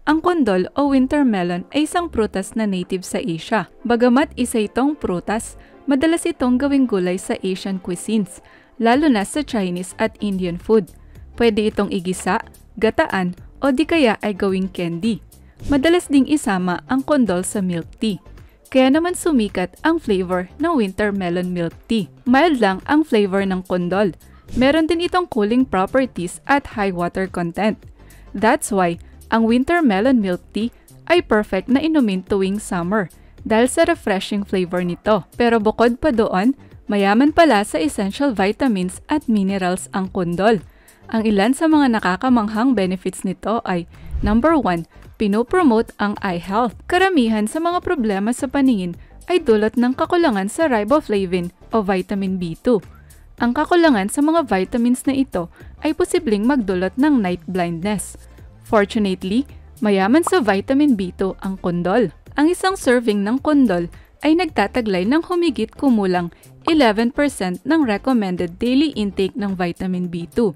Ang kondol o winter melon ay isang prutas na native sa Asia. Bagamat isa itong prutas, madalas itong gawing gulay sa Asian cuisines, lalo na sa Chinese at Indian food. Pwede itong igisa, gataan, o di kaya ay gawing candy. Madalas ding isama ang kondol sa milk tea. Kaya naman sumikat ang flavor ng winter melon milk tea. Mild lang ang flavor ng kondol. Meron din itong cooling properties at high water content. That's why ang winter melon milk tea ay perfect na inumin tuwing summer dahil sa refreshing flavor nito. Pero bukod pa doon, mayaman pala sa essential vitamins at minerals ang kondol. Ang ilan sa mga nakakamanghang benefits nito ay number 1, pinopromote ang eye health. Karamihan sa mga problema sa paningin ay dulot ng kakulangan sa riboflavin o vitamin B2. Ang kakulangan sa mga vitamins na ito ay posibleng magdulot ng night blindness. Fortunately, mayaman sa vitamin B2 ang kondol. Ang isang serving ng kondol ay nagtataglay ng humigit kumulang 11% ng recommended daily intake ng vitamin B2.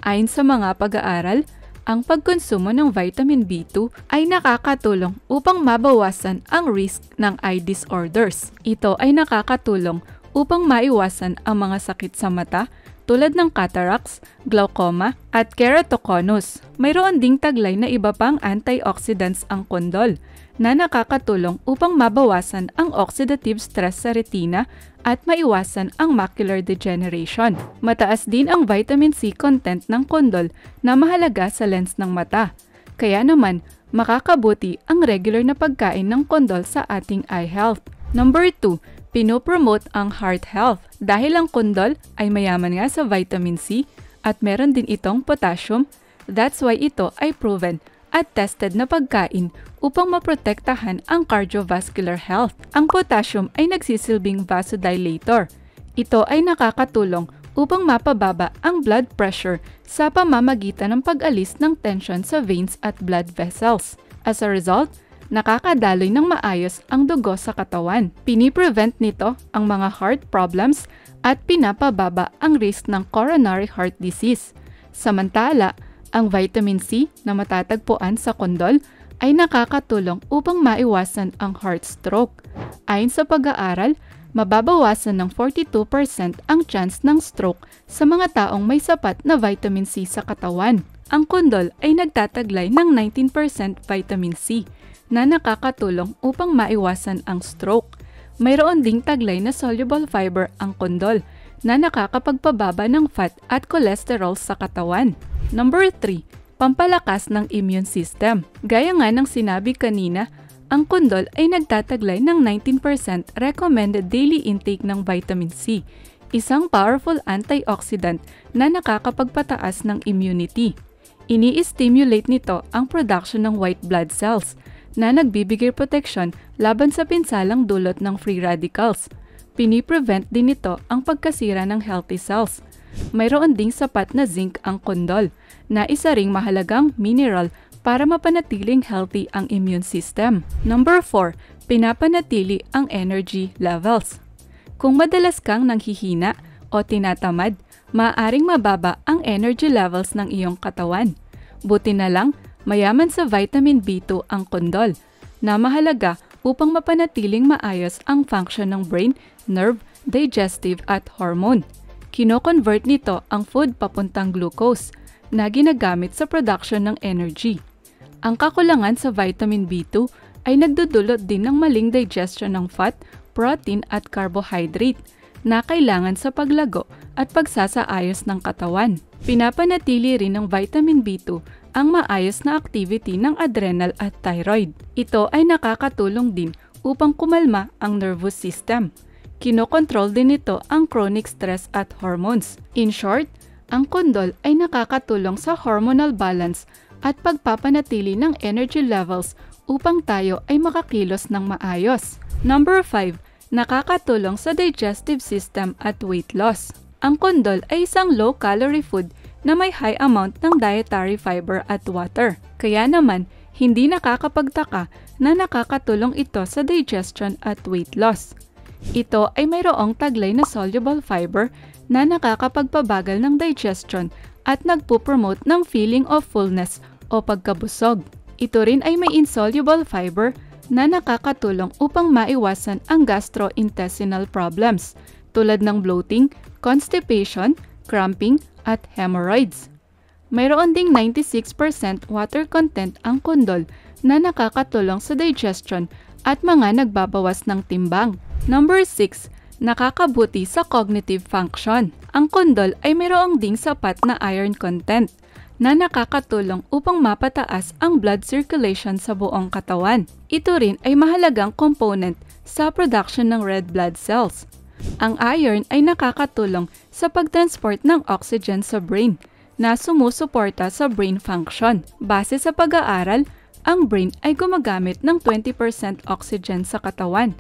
Ayon sa mga pag-aaral, ang pagkonsumo ng vitamin B2 ay nakakatulong upang mabawasan ang risk ng eye disorders. Ito ay nakakatulong upang maiwasan ang mga sakit sa mata tulad ng cataracts, glaucoma, at keratoconus. Mayroon ding taglay na iba pang antioxidants ang kondol na nakakatulong upang mabawasan ang oxidative stress sa retina at maiwasan ang macular degeneration. Mataas din ang vitamin C content ng kondol na mahalaga sa lens ng mata. Kaya naman, makakabuti ang regular na pagkain ng kondol sa ating eye health. Number 2, pinopromote ang heart health. Dahil ang kondol ay mayaman nga sa vitamin C at meron din itong potassium, that's why ito ay proven at tested na pagkain upang maprotektahan ang cardiovascular health. Ang potassium ay nagsisilbing vasodilator. Ito ay nakakatulong upang mapababa ang blood pressure sa pamamagitan ng pag-alis ng tension sa veins at blood vessels. As a result, nakakadaloy ng maayos ang dugo sa katawan. Piniprevent nito ang mga heart problems at pinapababa ang risk ng coronary heart disease. Samantala, ang vitamin C na matatagpuan sa kondol ay nakakatulong upang maiwasan ang heart stroke. Ayon sa pag-aaral, mababawasan ng 42% ang chance ng stroke sa mga taong may sapat na vitamin C sa katawan. Ang kondol ay nagtataglay ng 19% vitamin C na nakakatulong upang maiwasan ang stroke. Mayroon ding taglay na soluble fiber ang kondol na nakakapagpababa ng fat at cholesterol sa katawan. Number 3, pampalakas ng immune system. Gaya nga ng sinabi kanina, ang kondol ay nagtataglay ng 19% recommended daily intake ng vitamin C, isang powerful antioxidant na nakakapagpataas ng immunity. Ini-stimulate nito ang production ng white blood cells na nagbibigay proteksyon laban sa pinsalang dulot ng free radicals. Piniprevent din nito ang pagkasira ng healthy cells. Mayroon ding sapat na zinc ang kondol, na isa ring mahalagang mineral para mapanatiling healthy ang immune system. Number 4, pinapanatili ang energy levels. Kung madalas kang nanghihina o tinatamad, maaaring mababa ang energy levels ng iyong katawan. Buti na lang, mayaman sa vitamin B2 ang kondol, na mahalaga upang mapanatiling maayos ang function ng brain, nerve, digestive at hormone. Kino-convert nito ang food papuntang glucose na ginagamit sa production ng energy. Ang kakulangan sa vitamin B2 ay nagdudulot din ng maling digestion ng fat, protein at carbohydrate na kailangan sa paglago at pagsasaayos ng katawan. Pinapanatili rin ng vitamin B2 ang maayos na activity ng adrenal at thyroid. Ito ay nakakatulong din upang kumalma ang nervous system. Kinokontrol din nito ang chronic stress at hormones. In short, ang kondol ay nakakatulong sa hormonal balance at pagpapanatili ng energy levels upang tayo ay makakilos ng maayos. Number 5, nakakatulong sa digestive system at weight loss. Ang kondol ay isang low-calorie food na may high amount ng dietary fiber at water. Kaya naman, hindi nakakapagtaka na nakakatulong ito sa digestion at weight loss. Ito ay mayroong taglay na soluble fiber na nakakapagpabagal ng digestion at nagpo-promote ng feeling of fullness o pagkabusog. Ito rin ay may insoluble fiber na nakakatulong upang maiwasan ang gastrointestinal problems tulad ng bloating, constipation, cramping, at hemorrhoids. Mayroon ding 96% water content ang kondol na nakakatulong sa digestion at mga nagbabawas ng timbang. Number 6. Nakakabuti sa cognitive function. Ang kondol ay mayroong ding sapat na iron content na nakakatulong upang mapataas ang blood circulation sa buong katawan. Ito rin ay mahalagang component sa production ng red blood cells. Ang iron ay nakakatulong sa pagtransport ng oxygen sa brain na sumusuporta sa brain function. Base sa pag-aaral, ang brain ay gumagamit ng 20% oxygen sa katawan.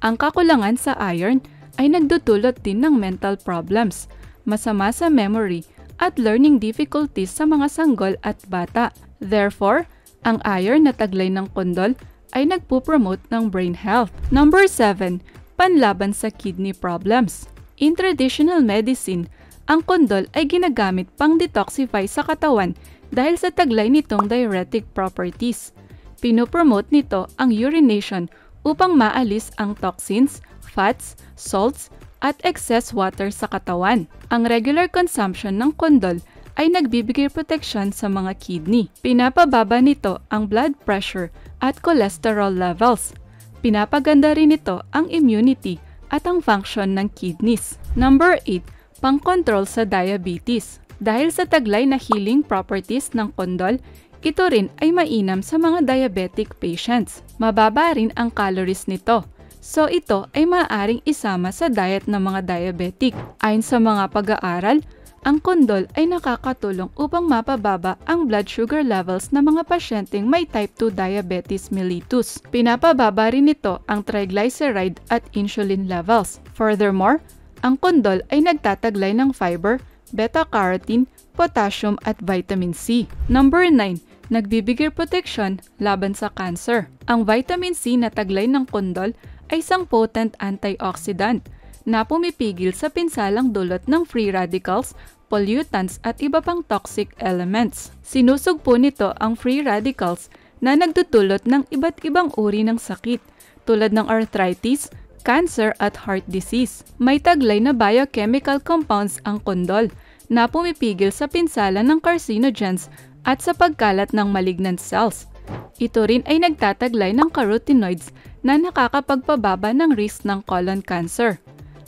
Ang kakulangan sa iron ay nagdudulot din ng mental problems, masama sa memory, at learning difficulties sa mga sanggol at bata. Therefore, ang iron na taglay ng kondol ay nagpupromote ng brain health. Number 7. Panlaban sa kidney problems. In traditional medicine, ang kondol ay ginagamit pang detoxify sa katawan dahil sa taglay nitong diuretic properties. Pinopromote nito ang urination upang maalis ang toxins, fats, salts, at excess water sa katawan. Ang regular consumption ng kondol ay nagbibigay proteksyon sa mga kidney. Pinapababa nito ang blood pressure at cholesterol levels. Pinapaganda rin nito ang immunity at ang function ng kidneys. Number 8. Pang-control sa diabetes. Dahil sa taglay na healing properties ng kondol, ito rin ay mainam sa mga diabetic patients. Mababa rin ang calories nito. So ito ay maaaring isama sa diet ng mga diabetic. Ayon sa mga pag-aaral, ang kondol ay nakakatulong upang mapababa ang blood sugar levels ng mga pasyenteng may type 2 diabetes mellitus. Pinapababa rin nito ang triglyceride at insulin levels. Furthermore, ang kondol ay nagtataglay ng fiber, beta-carotene, potassium at vitamin C. Number 9. Nagbibigay proteksyon laban sa cancer. Ang vitamin C na taglay ng kondol ay isang potent antioxidant na pumipigil sa pinsalang dulot ng free radicals, pollutants at iba pang toxic elements. Sinusugpo nito ang free radicals na nagdudulot ng iba't ibang uri ng sakit tulad ng arthritis, cancer at heart disease. May taglay na biochemical compounds ang kondol na pumipigil sa pinsala ng carcinogens at sa pagkalat ng malignant cells. Ito rin ay nagtataglay ng carotenoids na nakakapagpababa ng risk ng colon cancer.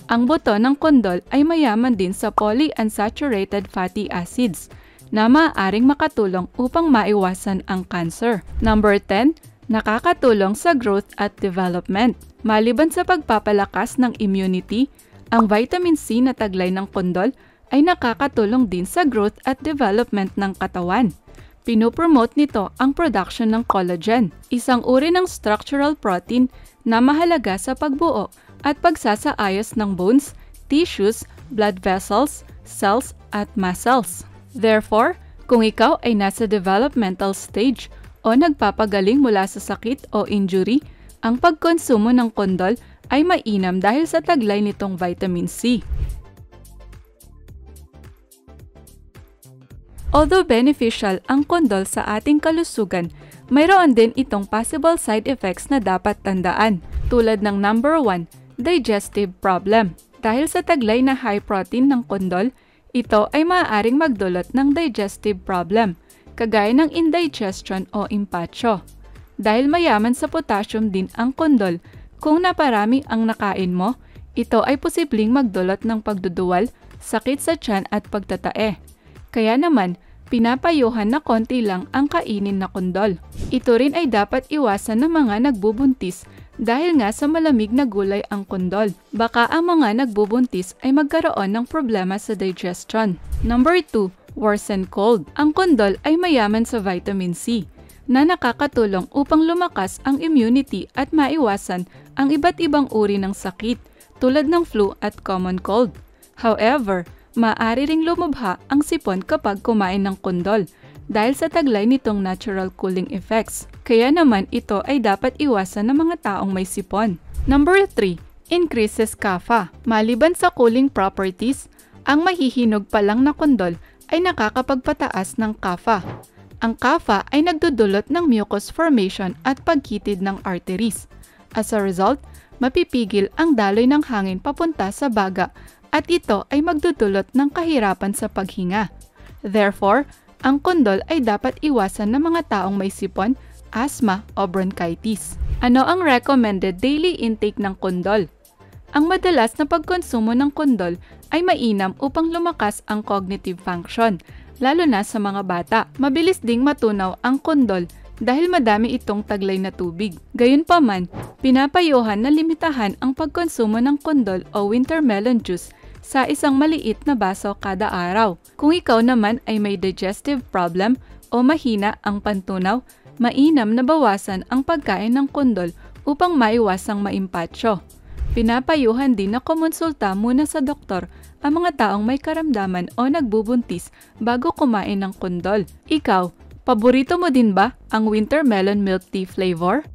Ang buto ng kondol ay mayaman din sa polyunsaturated fatty acids na maaaring makatulong upang maiwasan ang cancer. Number 10. Nakakatulong sa growth at development. Maliban sa pagpapalakas ng immunity, ang vitamin C na taglay ng kondol ay nakakatulong din sa growth at development ng katawan. Pinopromote nito ang production ng collagen, isang uri ng structural protein na mahalaga sa pagbuo at pagsasaayos ng bones, tissues, blood vessels, cells, at muscles. Therefore, kung ikaw ay nasa developmental stage o nagpapagaling mula sa sakit o injury, ang pagkonsumo ng kondol ay mainam dahil sa taglay nitong vitamin C. Although beneficial ang kondol sa ating kalusugan, mayroon din itong possible side effects na dapat tandaan, tulad ng number 1, digestive problem. Dahil sa taglay na high protein ng kondol, ito ay maaaring magdulot ng digestive problem, kagaya ng indigestion o impatcho. Dahil mayaman sa potassium din ang kondol, kung naparami ang nakain mo, ito ay posibleng magdulot ng pagduduwal, sakit sa tiyan at pagtatae. Kaya naman, pinapayuhan na konti lang ang kainin na kondol. Ito rin ay dapat iwasan ng mga nagbubuntis dahil nga sa malamig na gulay ang kondol. Baka ang mga nagbubuntis ay magkaroon ng problema sa digestion. Number 2. Worsen cold. Ang kondol ay mayaman sa vitamin C na nakakatulong upang lumakas ang immunity at maiwasan ang iba't ibang uri ng sakit tulad ng flu at common cold. However, maaari ring lumubha ang sipon kapag kumain ng kondol dahil sa taglay nitong natural cooling effects. Kaya naman ito ay dapat iwasan ng mga taong may sipon. Number 3. Increases kapha. Maliban sa cooling properties, ang mahihinog pa lang na kondol ay nakakapagpataas ng kapha. Ang kapha ay nagdudulot ng mucus formation at pagkitid ng arteries. As a result, mapipigil ang daloy ng hangin papunta sa baga at ito ay magdudulot ng kahirapan sa paghinga. Therefore, ang kondol ay dapat iwasan ng mga taong may sipon, asthma o bronchitis. Ano ang recommended daily intake ng kondol? Ang madalas na pagkonsumo ng kondol ay mainam upang lumakas ang cognitive function, lalo na sa mga bata. Mabilis ding matunaw ang kondol dahil madami itong taglay na tubig. Gayunpaman, pinapayuhan na limitahan ang pagkonsumo ng kondol o winter melon juice sa isang maliit na baso kada araw. Kung ikaw naman ay may digestive problem o mahina ang pantunaw, mainam na bawasan ang pagkain ng kondol upang maiwasang maimpatsyo. Pinapayuhan din na kumonsulta muna sa doktor ang mga taong may karamdaman o nagbubuntis bago kumain ng kondol. Ikaw, paborito mo din ba ang winter melon milk tea flavor?